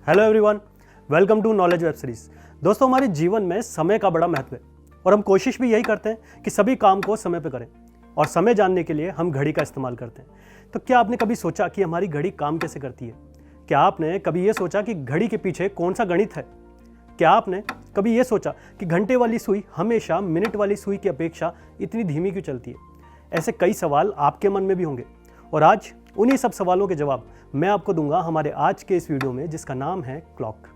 Hello everyone, welcome to knowledge web series. दोस्तों, हमारे जीवन में समय का बड़ा महत्व है और हम कोशिश भी यही करते हैं कि सभी काम को समय पर करें और समय जानने के लिए हम घड़ी का इस्तेमाल करते हैं। तो क्या आपने कभी सोचा कि हमारी घड़ी काम कैसे करती है? क्या आपने कभी ये सोचा कि घड़ी के पीछे कौन सा गणित है? क्या आपने कभी ये सोचा कि घंटे वाली सुई हमेशा मिनट वाली सुई की अपेक्षा इतनी धीमी क्यों चलती है? ऐसे कई सवाल आपके मन में भी होंगे और आज उन्हीं सब सवालों के जवाब मैं आपको दूंगा हमारे आज के इस वीडियो में, जिसका नाम है क्लॉक।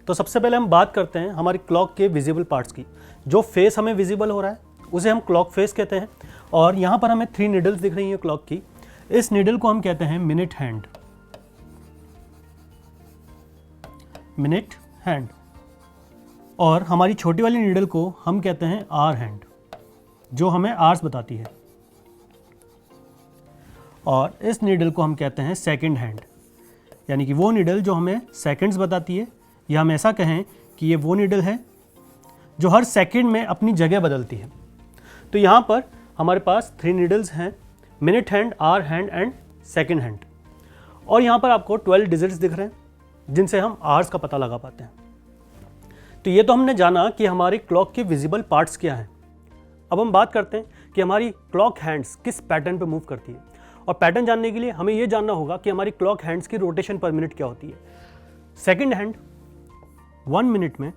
तो सबसे पहले हम बात करते हैं हमारी क्लॉक के विजिबल पार्ट्स की। जो फेस हमें विजिबल हो रहा है उसे हम क्लॉक फेस कहते हैं और यहाँ पर हमें 3 नीडल्स दिख रही हैं क्लॉक की। इस नीडल को हम कहते हैं मिनट हैंड। Minute hand. और हमारी छोटी वाली नीडल को हम कहते हैं आवर हैंड, जो हमें आवर्स बताती है। और इस नीडल को हम कहते हैं सेकंड हैंड, यानी कि वो नीडल जो हमें सेकंड्स बताती है, या हम ऐसा कहें कि ये वो नीडल है जो हर सेकंड में अपनी जगह बदलती है। तो यहाँ पर हमारे पास 3 नीडल्स हैं, minute hand, hour hand and second hand. और यहाँ पर आपको 12 डिजिट्स दिख रहे हैं जिनसे हम आवर्स का पता लगा पाते हैं। तो ये तो हमने जाना कि हमारी क्लॉक के विजिबल पार्ट्स क्या हैं। अब हम बात करते हैं कि हमारी क्लॉक हैंड्स किस पैटर्न पे मूव करती है। और पैटर्न जानने के लिए हमें ये जानना होगा कि हमारी क्लॉक हैंड्स की रोटेशन पर मिनट क्या होती है। सेकंड हैंड 1 मिनट में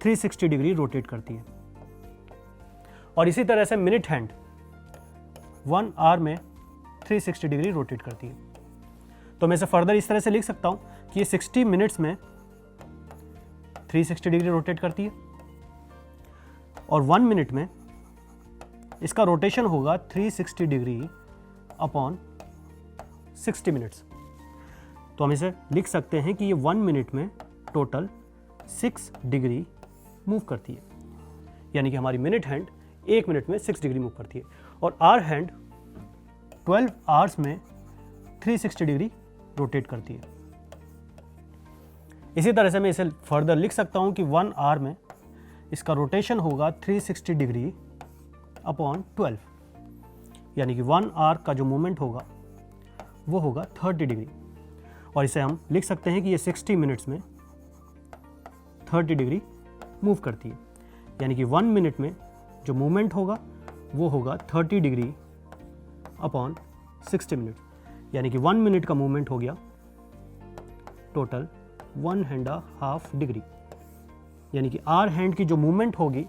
360 डिग्री रोटेट करती है और इसी तरह से मिनट हैंड 1 आवर में 360 डिग्री रोटेट करती है। तो मैं इसे फर्दर इस तरह से लिख सकता हूं कि ये 60 मिनट्स में 360 डिग्री रोटेट करती है और 1 मिनट में इसका रोटेशन होगा 360 डिग्री अपॉन 60 मिनट्स। तो हम इसे लिख सकते हैं कि ये 1 मिनट में टोटल 6 डिग्री मूव करती है, यानी कि हमारी मिनट हैंड 1 मिनट में 6 डिग्री मूव करती है। और आवर हैंड 12 आवर्स में 360 डिग्री रोटेट करती है। इसी तरह से मैं इसे फर्दर लिख सकता हूं कि 1 आवर में इसका रोटेशन होगा 360 डिग्री अपॉन 12, यानी कि 1 आवर का जो मूवमेंट होगा वो होगा 30 डिग्री। और इसे हम लिख सकते हैं कि ये 60 मिनट्स में 30 डिग्री मूव करती है, यानी कि 1 मिनट में जो मूवमेंट होगा वो होगा 30 डिग्री अपॉन 60 मिनट, यानी कि 1 मिनट का मूवमेंट हो गया टोटल 1.5 डिग्री, यानी कि आवर हैंड की जो मूवमेंट होगी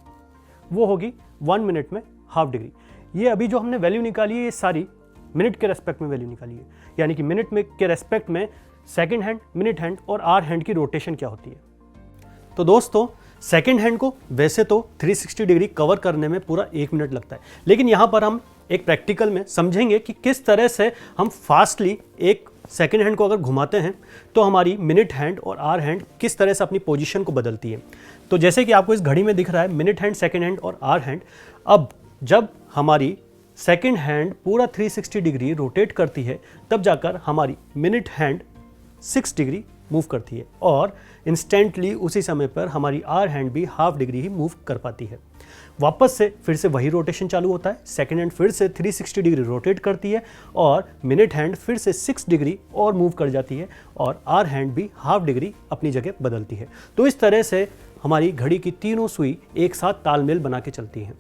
वो होगी 1 मिनट में हाफ डिग्री। ये अभी जो हमने वैल्यू निकाली है ये सारी मिनट के रेस्पेक्ट में वैल्यू निकाली है, यानी कि मिनट में के रेस्पेक्ट में सेकंड हैंड, मिनट हैंड और आवर हैंड की रोटेशन क्या होती है। तो दोस्तों, सेकंड हैंड को वैसे तो 360 डिग्री कवर करने में पूरा 1 मिनट लगता है, लेकिन यहाँ पर हम एक प्रैक्टिकल में समझेंगे कि किस तरह से हम फास्टली एक सेकंड हैंड को अगर घुमाते हैं तो हमारी मिनट हैंड और आवर हैंड किस तरह से अपनी पोजीशन को बदलती है। तो जैसे कि आपको इस घड़ी में दिख रहा है मिनट हैंड, सेकंड हैंड और आवर हैंड। अब जब हमारी सेकंड हैंड पूरा 360 डिग्री रोटेट करती है तब जाकर हमारी मिनट हैंड 6 डिग्री मूव करती है और इंस्टेंटली उसी समय पर हमारी आवर हैंड भी हाफ डिग्री ही मूव कर पाती है। वापस से फिर से वही रोटेशन चालू होता है। सेकंड हैंड फिर से 360 डिग्री रोटेट करती है और मिनट हैंड फिर से 6 डिग्री और मूव कर जाती है और आवर हैंड भी हाफ डिग्री अपनी जगह बदलती है। तो इस तरह से हमारी घड़ी की तीनों सुई एक साथ तालमेल बना के चलती हैं।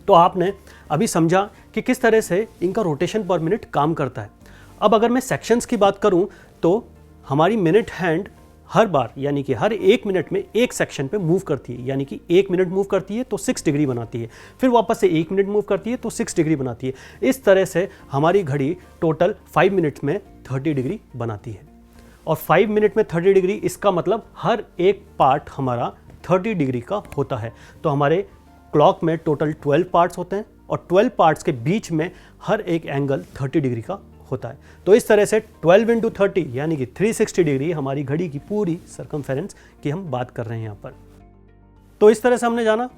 तो आपने अभी समझा कि किस तरह से इनका रोटेशन पर मिनट काम करता है। अब अगर मैं सेक्शंस की बात करूं तो हमारी मिनट हैंड हर बार, यानी कि हर 1 मिनट में एक सेक्शन पे मूव करती है, यानी कि 1 मिनट मूव करती है तो 6 डिग्री बनाती है, फिर वापस से 1 मिनट मूव करती है तो 6 डिग्री बनाती है। इस तरह से हमारी घड़ी टोटल 5 मिनट्स में 30 डिग्री बनाती है। और 5 मिनट में 30 डिग्री, इसका मतलब हर एक पार्ट हमारा 30 डिग्री का होता है। तो हमारे क्लॉक में टोटल 12 पार्ट्स होते हैं और 12 पार्ट्स के बीच में हर एक एंगल 30 डिग्री का होता है। तो इस तरह से 12 इंटू 30 यानी कि 360 डिग्री हमारी घड़ी की पूरी सर्कमफेरेंस की हम बात कर रहे हैं यहाँ पर। तो इस तरह से हमने जाना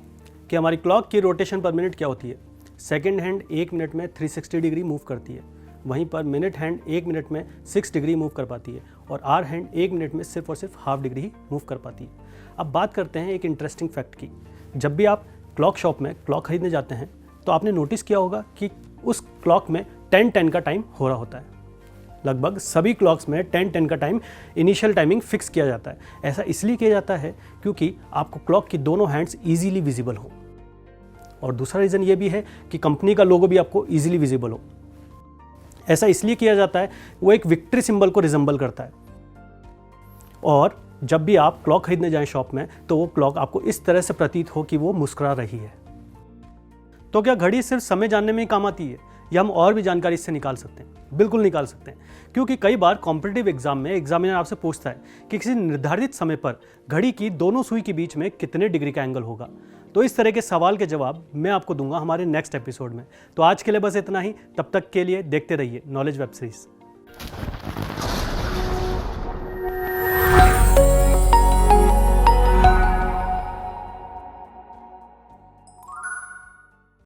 कि हमारी क्लॉक की रोटेशन पर मिनट क्या होती है। सेकंड हैंड 1 मिनट में 360 डिग्री मूव करती है, वहीं पर मिनट हैंड 1 मिनट में 6 डिग्री मूव कर पाती है और आवर हैंड 1 मिनट में सिर्फ और सिर्फ हाफ डिग्री ही मूव कर पाती है। अब बात करते हैं एक इंटरेस्टिंग फैक्ट की। जब भी आप क्लॉक शॉप में क्लॉक खरीदने जाते हैं तो आपने नोटिस किया होगा कि उस क्लॉक में 10-10 का टाइम हो रहा होता है। लगभग सभी क्लॉक्स में 10-10 का टाइम इनिशियल टाइमिंग फिक्स किया जाता है। ऐसा इसलिए किया जाता है क्योंकि आपको क्लॉक की दोनों हैंड्स ईजिली विजिबल हो, और दूसरा रीज़न ये भी है कि कंपनी का लोगो भी आपको ईजिली विजिबल हो। ऐसा इसलिए किया जाता है, वो एक विक्ट्री सिंबल को रिजेंबल करता है, और जब भी आप क्लॉक खरीदने जाएं शॉप में तो वो क्लॉक आपको इस तरह से प्रतीत हो कि वो मुस्कुरा रही है। तो क्या घड़ी सिर्फ समय जानने में ही काम आती है, या हम और भी जानकारी इससे निकाल सकते हैं? बिल्कुल निकाल सकते हैं, क्योंकि कई बार कॉम्पिटिटिव एग्जाम में एग्जामिनर आपसे पूछता है कि किसी निर्धारित समय पर घड़ी की दोनों सुई के बीच में कितने डिग्री का एंगल होगा। तो इस तरह के सवाल के जवाब मैं आपको दूंगा हमारे नेक्स्ट एपिसोड में। तो आज के लिए बस इतना ही। तब तक के लिए देखते रहिए नॉलेज वेब सीरीज।